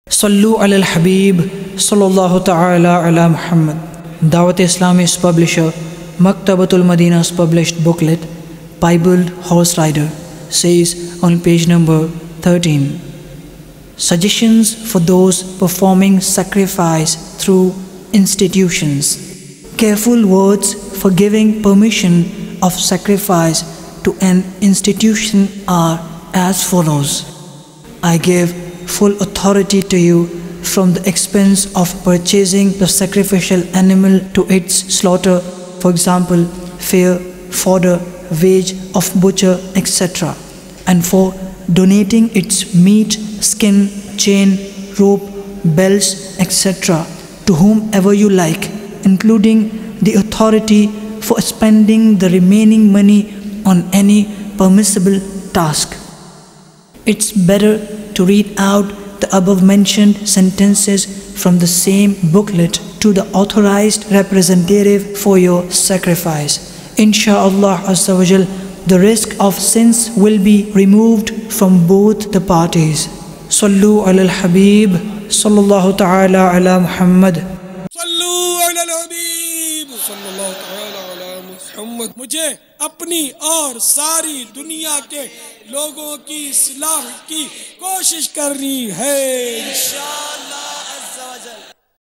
Sallu alal Habib Sallallahu Ta'ala ala Muhammad. Dawat Islami's publisher Maktabatul Madina's published booklet Bible Horse Rider says on page number 13, suggestions for those performing sacrifice through institutions. Careful words for giving permission of sacrifice to an institution are as follows. I give full authority to you from the expense of purchasing the sacrificial animal to its slaughter, for example, fare, fodder, wage of butcher, etc., and for donating its meat, skin, chain, rope, bells, etc., to whomever you like, including the authority for spending the remaining money on any permissible task. It's better to read out the above mentioned sentences from the same booklet to the authorized representative for your sacrifice. Insha'Allah Azza wa Jal, the risk of sins will be removed from both the parties. Sallu alal Habib Sallallahu Ta'ala ala Muhammad. Sallu alal Habib Sallallahu Ta'ala ala Muhammad. मुझे अपनी और सारी दुनिया के लोगों की इस्लाह की कोशिश करनी है इंशाअल्लाह।